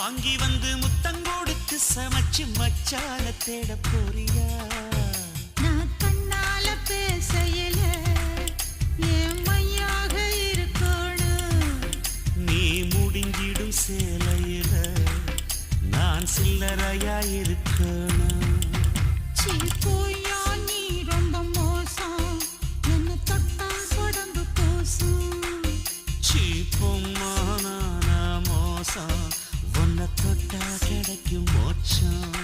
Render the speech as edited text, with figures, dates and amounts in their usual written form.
வாங்கி வந்து முத்தங்கொடுத்து சமைச்சு மச்சான தேட போறியா? நான் கண்ணால பேசையில என் மையாக இருக்கணும். நீ முடிஞ்சிடும் சேலையில நான் சில்லறையா இருக்கணும். சீ போயா நீ ரொம்ப மோசம், என்ன தொட்டா உடம்பு கூசும். சீப்பொம்மான மோசம் உன்னை தொட்டா கிடைக்கும் மோட்சம்.